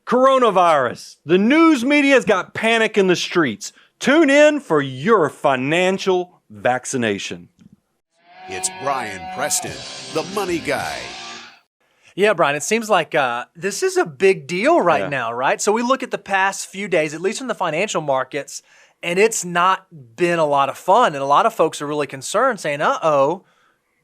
Coronavirus. The news media's got panic in the streets. Tune in for your financial vaccination. It's Brian Preston, the money guy. Yeah, Brian, it seems like this is a big deal right now, right? So we look at the past few days, at least in the financial markets, and it's not been a lot of fun. And a lot of folks are really concerned, saying, uh-oh,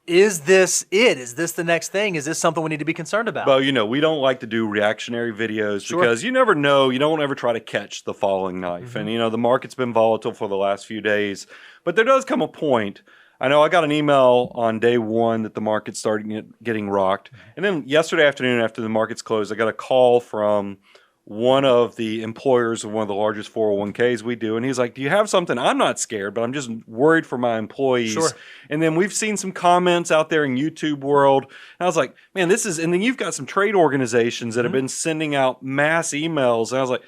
is this it? Is this the next thing? Is this something we need to be concerned about? Well, we don't like to do reactionary videos because you never know. You don't ever try to catch the falling knife. And, the market's been volatile for the last few days. But there does come a point. I know I got an email on day one that the market started getting rocked. And then yesterday afternoon after the markets closed, I got a call from one of the employers of one of the largest 401ks we do. And he's like, do you have something? I'm not scared, but I'm just worried for my employees. Sure. And then we've seen some comments out there in YouTube world. And I was like, man, and then you've got some trade organizations that have been sending out mass emails. And I was like,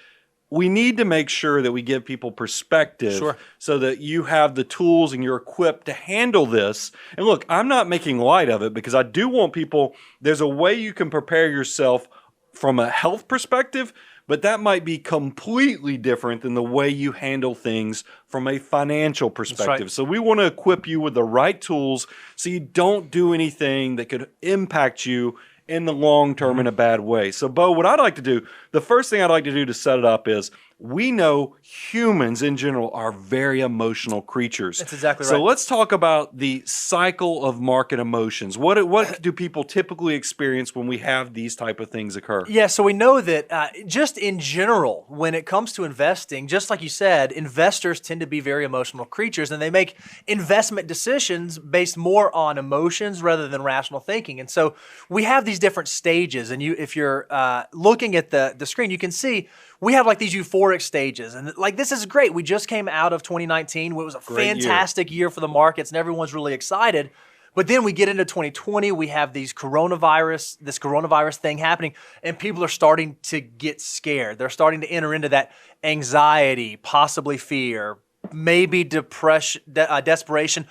we need to make sure that we give people perspective so that you have the tools and you're equipped to handle this. And look, I'm not making light of it because I do want people, there's a way you can prepare yourself from a health perspective, but that might be completely different than the way you handle things from a financial perspective. That's right. So we want to equip you with the right tools so you don't do anything that could impact you in the long term in a bad way. So, Bo, what I'd like to do, the first thing I'd like to do to set it up is we know humans in general are very emotional creatures. That's exactly right. So let's talk about the cycle of market emotions. What do people typically experience when we have these type of things occur? Yeah, so we know that just in general, when it comes to investing, just like you said, investors tend to be very emotional creatures, and they make investment decisions based more on emotions rather than rational thinking. And so we have these different stages, and if you're looking at the screen, you can see we have like these euphoric stages. And like, this is great. We just came out of 2019. It was a fantastic year for the markets, and everyone's really excited. But then we get into 2020, we have this coronavirus thing happening, and people are starting to get scared. They're starting to enter into that anxiety, possibly fear, maybe depression, desperation,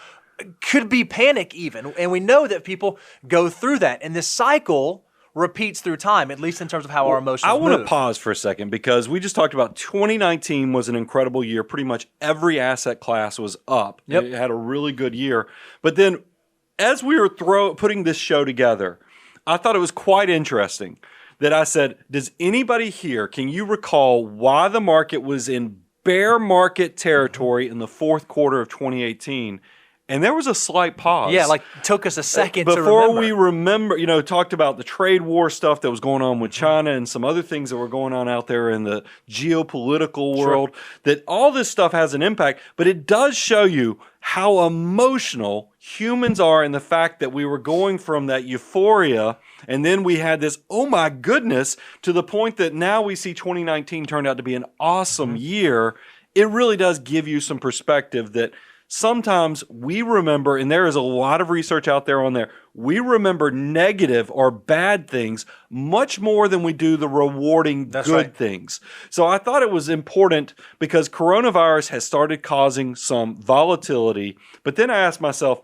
could be panic even. And we know that people go through that. And this cycle repeats through time, at least in terms of how our emotions move. I want to pause for a second because we just talked about 2019 was an incredible year. Pretty much every asset class was up. Yep. It had a really good year. But then as we were putting this show together, I thought it was quite interesting that I said, does anybody here, can you recall why the market was in bear market territory in the fourth quarter of 2018? And there was a slight pause. Yeah, like took us a second to remember. Before we remember, talked about the trade war stuff that was going on with China and some other things that were going on out there in the geopolitical world, that all this stuff has an impact, but it does show you how emotional humans are in the fact that we were going from that euphoria and then we had this, oh my goodness, to the point that now we see 2019 turned out to be an awesome year. It really does give you some perspective that sometimes we remember, and there is a lot of research out there on there, we remember negative or bad things much more than we do the rewarding good things. So I thought it was important because coronavirus has started causing some volatility. But then I asked myself,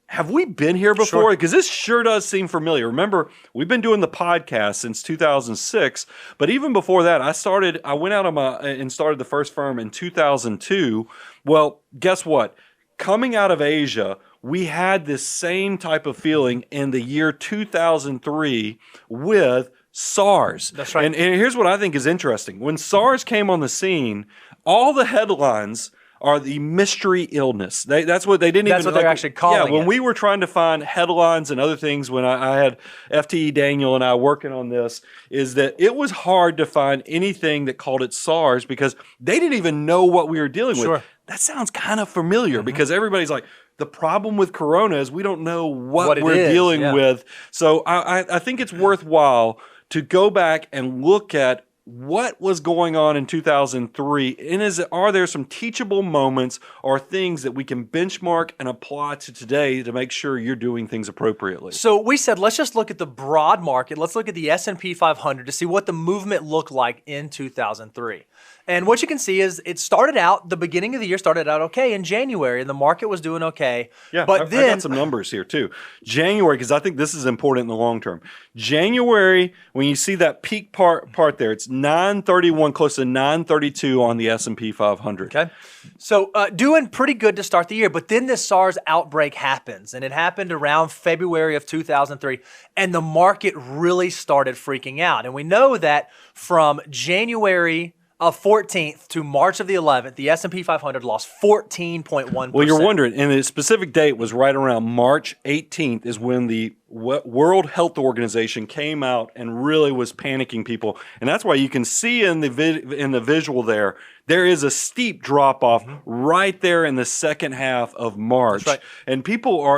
have we been here before? Because this sure does seem familiar. Remember, we've been doing the podcast since 2006, but even before that, I went out and started the first firm in 2002. Well, guess what? Coming out of Asia, we had this same type of feeling in the year 2003 with SARS. That's right. And here's what I think is interesting. When SARS came on the scene, all the headlines are the mystery illness. That's what they didn't That's even. what they're actually calling when it. we were trying to find headlines and other things, when I had FTE Daniel and I working on this, is that it was hard to find anything that called it SARS because they didn't even know what we were dealing with. That sounds kind of familiar because everybody's like, the problem with Corona is we don't know what we're dealing with. So I think it's worthwhile to go back and look at what was going on in 2003, and are there some teachable moments or things that we can benchmark and apply to today to make sure you're doing things appropriately? So we said, let's just look at the broad market. Let's look at the S&P 500 to see what the movement looked like in 2003. And what you can see is the beginning of the year started out okay in January, and the market was doing okay. Yeah, but I got some numbers here too. January, because I think this is important in the long term. January, when you see that peak part there, it's 931, close to 932 on the S&P 500. Okay. So doing pretty good to start the year, but then this SARS outbreak happens, and it happened around February of 2003, and the market really started freaking out. And we know that from January of 14th to March of the 11th, the S&P 500 lost 14.1%. Well, you're wondering, and the specific date was right around March 18th is when the World Health Organization came out and really was panicking people. And that's why you can see in the visual there is a steep drop off right there in the second half of March. That's right. And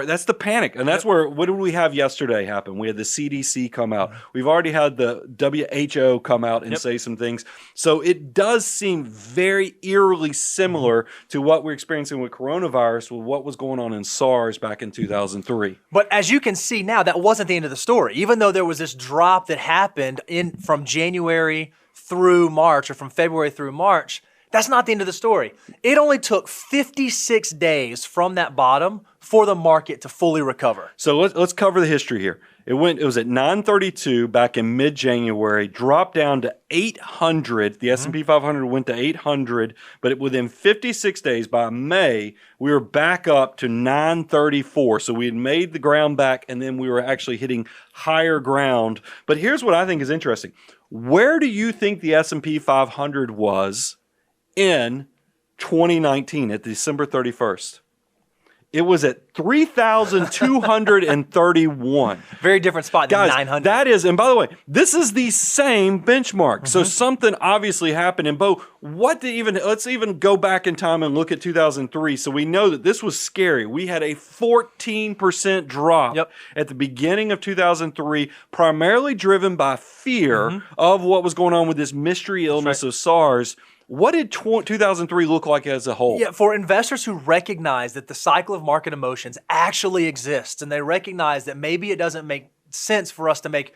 that's the panic. And that's where, what did we have yesterday happen? We had the CDC come out. We've already had the WHO come out and say some things. So it does seem very eerily similar to what we're experiencing with coronavirus, with what was going on in SARS back in 2003. But as you can see now, that wasn't the end of the story. Even though there was this drop that happened from January through March, or from February through March, that's not the end of the story. It only took 56 days from that bottom for the market to fully recover. So let's cover the history here. It was at 932 back in mid-January, dropped down to 800. The S&P 500 went to 800, but within 56 days, by May, we were back up to 934. So we had made the ground back, and then we were actually hitting higher ground. But here's what I think is interesting. Where do you think the S&P 500 was in 2019 at December 31st? It was at 3,231. Very different spot than Guys, 900. that is, and by the way, this is the same benchmark. So something obviously happened in both. Let's even go back in time and look at 2003. So we know that this was scary. We had a 14% drop at the beginning of 2003, primarily driven by fear of what was going on with this mystery illness of SARS. What did 2003 look like as a whole? Yeah, for investors who recognize that the cycle of market emotions actually exists, and they recognize that maybe it doesn't make sense for us to make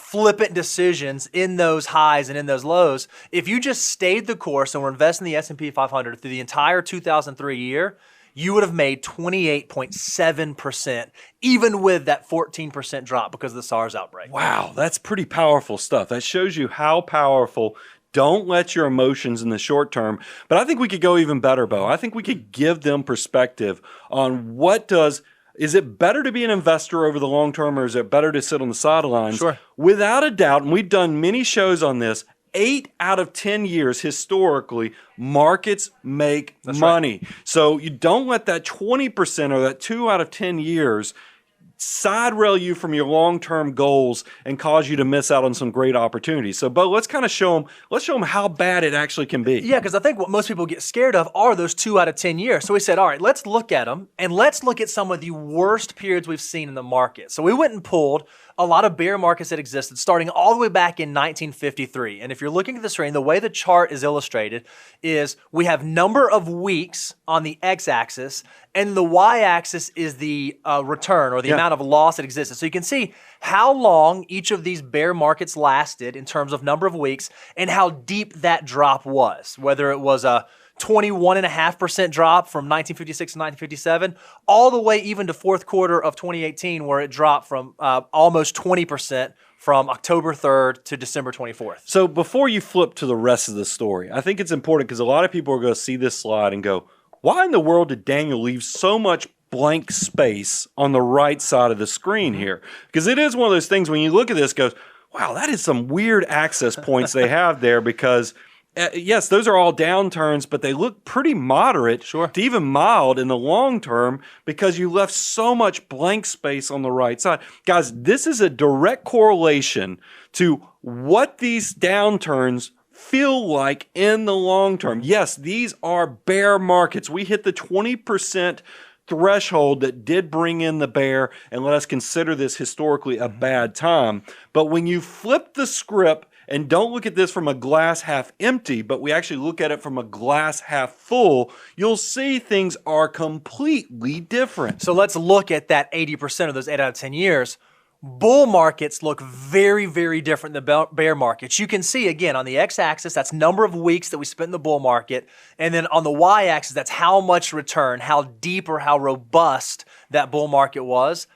flippant decisions in those highs and in those lows. If you just stayed the course and were investing in the S&P 500 through the entire 2003 year, you would have made 28.7%, even with that 14% drop because of the SARS outbreak. Wow, that's pretty powerful stuff. That shows you how powerful. Don't let your emotions in the short term. But I think we could go even better, Bo. I think we could give them perspective on is it better to be an investor over the long term, or is it better to sit on the sidelines? Sure. Without a doubt, and we've done many shows on this, 8 out of 10 years historically, markets make money. Right. So you don't let that 20% or that 2 out of 10 years side rail you from your long-term goals and cause you to miss out on some great opportunities. So, Bo, let's kind of show them how bad it actually can be. Yeah, because I think what most people get scared of are those 2 out of 10 years. So we said, all right, let's look at them, and let's look at some of the worst periods we've seen in the market. So we went and pulled a lot of bear markets that existed starting all the way back in 1953. And if you're looking at the screen, the way the chart is illustrated is we have number of weeks on the x-axis, and the y-axis is the return, or the amount of loss that existed. So you can see how long each of these bear markets lasted in terms of number of weeks and how deep that drop was, whether it was a 21.5% drop from 1956 to 1957, all the way even to fourth quarter of 2018, where it dropped from almost 20% from October 3rd to December 24th. So before you flip to the rest of the story, I think it's important because a lot of people are going to see this slide and go, why in the world did Daniel leave so much blank space on the right side of the screen here? Because it is one of those things when you look at this, goes, wow, that is some weird access points they have there, because yes, those are all downturns, but they look pretty moderate to even mild in the long term because you left so much blank space on the right side. Guys, this is a direct correlation to what these downturns feel like in the long term. Yes, these are bear markets. We hit the 20% threshold that did bring in the bear, and let us consider this historically a bad time. But when you flip the script and don't look at this from a glass half empty, but we actually look at it from a glass half full, you'll see things are completely different. So let's look at that 80% of those 8 out of 10 years. Bull markets look very, very different than bear markets. You can see, again, on the x-axis, that's number of weeks that we spent in the bull market. And then on the y-axis, that's how much return, how deep or how robust that bull market was.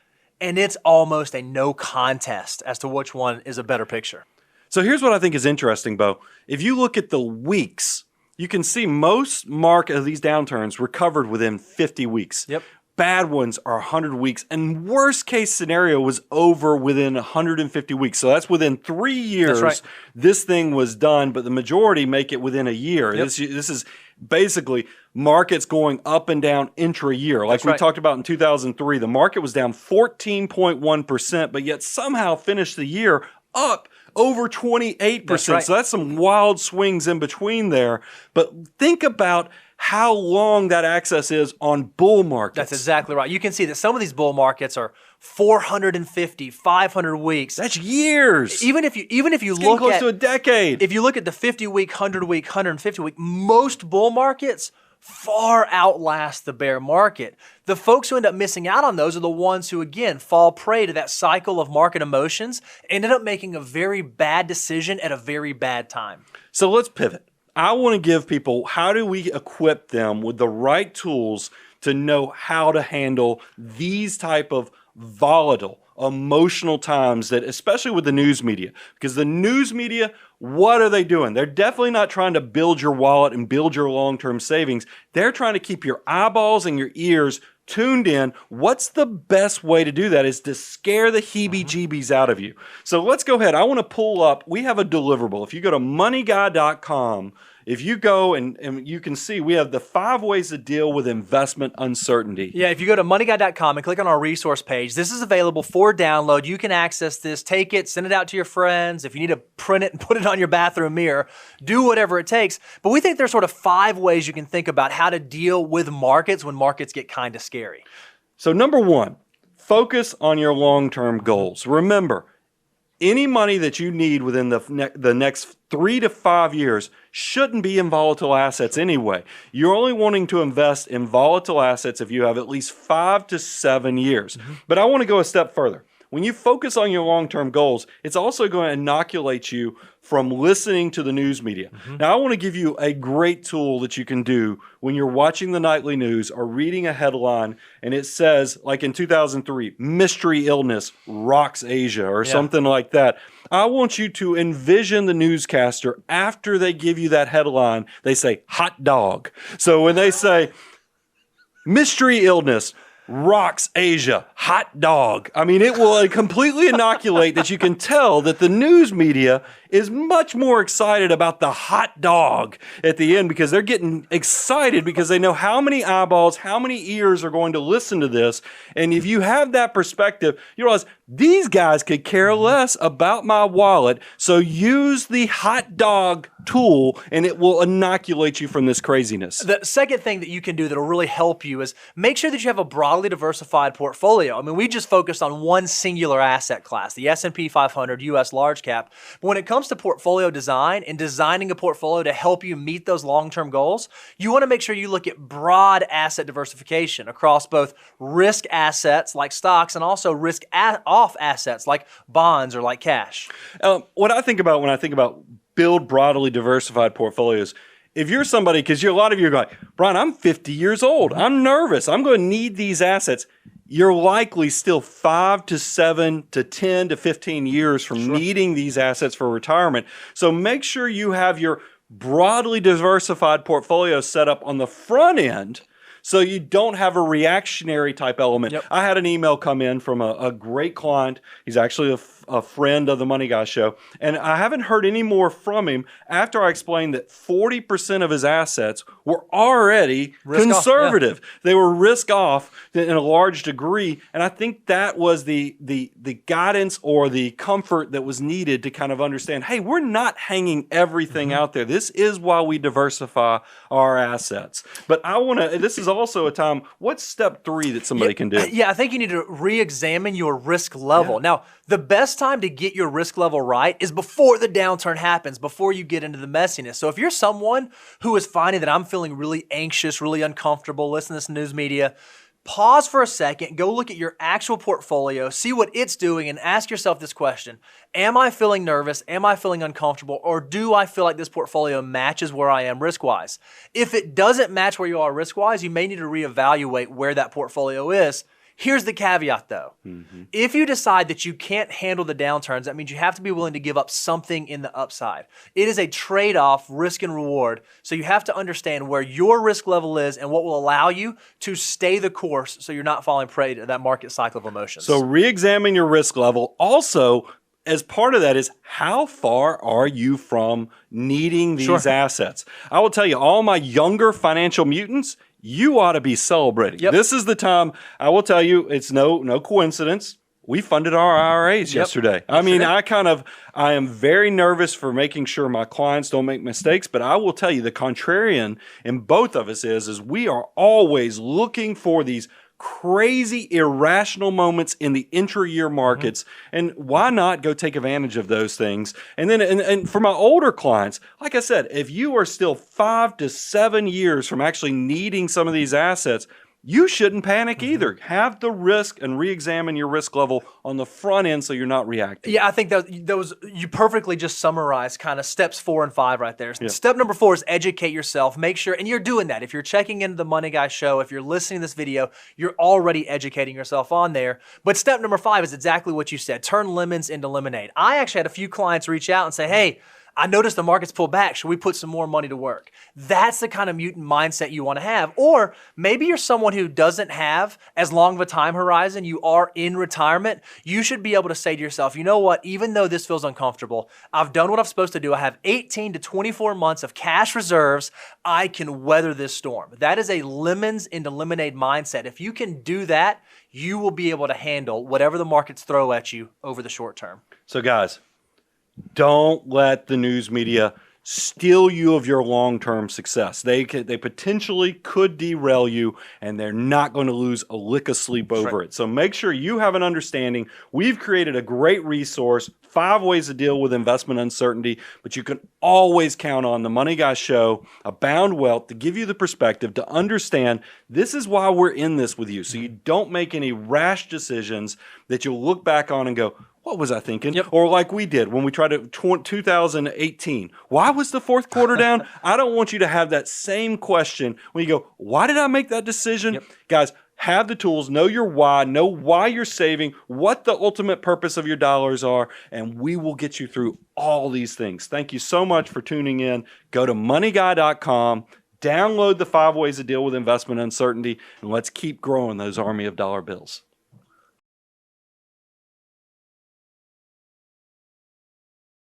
And it's almost a no contest as to which one is a better picture. So here's what I think is interesting, Bo. If you look at the weeks, you can see most of these downturns recovered within 50 weeks. Yep. Bad ones are 100 weeks, and worst case scenario was over within 150 weeks. So that's within 3 years. That's right. This thing was done, but the majority make it within a year. Yep. This is basically markets going up and down intra-year. Like That's we right. talked about in 2003, the market was down 14.1%, but yet somehow finished the year up over 28%. That's right. So that's some wild swings in between there. But think about how long that access is on bull markets. That's exactly right. You can see that some of these bull markets are 450, 500 weeks. That's years. Even if you Getting look close at to a decade. if you look at the 50-week, 100-week, 150-week, most bull markets far outlast the bear market. The folks who end up missing out on those are the ones who, again, fall prey to that cycle of market emotions and end up making a very bad decision at a very bad time. So let's pivot. I want to give people, how do we equip them with the right tools to know how to handle these type of volatile, emotional times, that especially with the news media? Because the news media, what are they doing? They're definitely not trying to build your wallet and build your long-term savings. They're trying to keep your eyeballs and your ears tuned in. What's the best way to do that is to scare the heebie-jeebies out of you. So let's go ahead. I want to pull up, we have a deliverable. If you go to moneyguy.com, if you go and you can see we have the 5 ways to deal with investment uncertainty. Yeah, if you go to moneyguy.com and click on our resource page, this is available for download. You can access this, take it, send it out to your friends. If you need to print it and put it on your bathroom mirror, do whatever it takes. But we think there's sort of 5 ways you can think about how to deal with markets when markets get kind of scary. So number 1, focus on your long-term goals. Remember, any money that you need within the next 3 to 5 years shouldn't be in volatile assets anyway. You're only wanting to invest in volatile assets if you have at least 5 to 7 years. But I want to go a step further. When you focus on your long-term goals, it's also going to inoculate you from listening to the news media. Now, I want to give you a great tool that you can do when you're watching the nightly news or reading a headline and it says, like in 2003, mystery illness rocks Asia or something like that. I want you to envision the newscaster after they give you that headline, they say hot dog. So when they say mystery illness rocks Asia, hot dog. I mean, it will completely inoculate that you can tell that the news media is much more excited about the hot dog at the end because they're getting excited because they know how many eyeballs, how many ears are going to listen to this. And if you have that perspective, you realize these guys could care less about my wallet. So use the hot dog tool and it will inoculate you from this craziness. The second thing that you can do that will really help you is make sure that you have a broadly diversified portfolio. I mean, we just focused on one singular asset class, the S&P 500 US large cap. But when it comes to portfolio design and designing a portfolio to help you meet those long-term goals, you want to make sure you look at broad asset diversification across both risk assets like stocks and also risk-off assets like bonds or like cash. What I think about when I think about build broadly diversified portfolios, if you're somebody, because a lot of you are going, Brian, I'm 50 years old. I'm nervous. I'm going to need these assets. You're likely still 5 to 7 to 10 to 15 years from needing these assets for retirement. So make sure you have your broadly diversified portfolio set up on the front end so you don't have a reactionary type element. Yep. I had an email come in from a great client. He's actually a friend of the Money Guy Show. And I haven't heard any more from him after I explained that 40% of his assets were already Risk off, conservative. They were risk off in a large degree. And I think that was the guidance or the comfort that was needed to kind of understand, hey, we're not hanging everything out there. This is why we diversify our assets. But I want to, this is also a time, what's step 3 that somebody can do? Yeah, I think you need to re-examine your risk level. Now, the best time to get your risk level right is before the downturn happens, before you get into the messiness. So if you're someone who is finding that I'm feeling really anxious, really uncomfortable, listen to this news media, pause for a second, go look at your actual portfolio, see what it's doing, and ask yourself this question. Am I feeling nervous? Am I feeling uncomfortable? Or do I feel like this portfolio matches where I am risk-wise? If it doesn't match where you are risk-wise, you may need to reevaluate where that portfolio is. Here's the caveat, though. If you decide that you can't handle the downturns, that means you have to be willing to give up something in the upside. It is a trade-off, risk and reward. So you have to understand where your risk level is and what will allow you to stay the course so you're not falling prey to that market cycle of emotions. So re-examine your risk level. Also, as part of that is how far are you from needing these assets? I will tell you, all my younger financial mutants, you ought to be celebrating. This is the time. I will tell you, it's no coincidence. We funded our IRAs yesterday. I mean, I am very nervous for making sure my clients don't make mistakes, but I will tell you the contrarian in both of us is we are always looking for these crazy irrational moments in the intra-year markets, and why not go take advantage of those things? And then and for my older clients, like I said, if you are still 5 to 7 years from actually needing some of these assets, you shouldn't panic either. Have the risk and re-examine your risk level on the front end so you're not reacting. Yeah, I think those you perfectly just summarized kind of steps 4 and 5 right there. Step number 4 is educate yourself. Make sure, and you're doing that. If you're checking into the Money Guy show, if you're listening to this video, you're already educating yourself on there. But step number 5 is exactly what you said. Turn lemons into lemonade. I actually had a few clients reach out and say, hey, I noticed the market's pulled back. Should we put some more money to work? That's the kind of mutant mindset you want to have. Or maybe you're someone who doesn't have as long of a time horizon. You are in retirement. You should be able to say to yourself, you know what? Even though this feels uncomfortable, I've done what I'm supposed to do. I have 18 to 24 months of cash reserves. I can weather this storm. That is a lemons into lemonade mindset. If you can do that, you will be able to handle whatever the markets throw at you over the short term. So guys, don't let the news media steal you of your long-term success. They potentially could derail you, and they're not going to lose a lick of sleep over it. So make sure you have an understanding. We've created a great resource, 5 ways to deal with investment uncertainty, but you can always count on the Money Guy Show, Abound Wealth, to give you the perspective to understand this is why we're in this with you. So you don't make any rash decisions that you'll look back on and go, what was I thinking? Or like we did when we tried to 2018. Why was the fourth quarter down? I don't want you to have that same question when you go, why did I make that decision? Guys, have the tools, know your why, know why you're saving, what the ultimate purpose of your dollars are, and we will get you through all these things. Thank you so much for tuning in. Go to moneyguy.com, download the 5 ways to deal with investment uncertainty, and let's keep growing those army of dollar bills.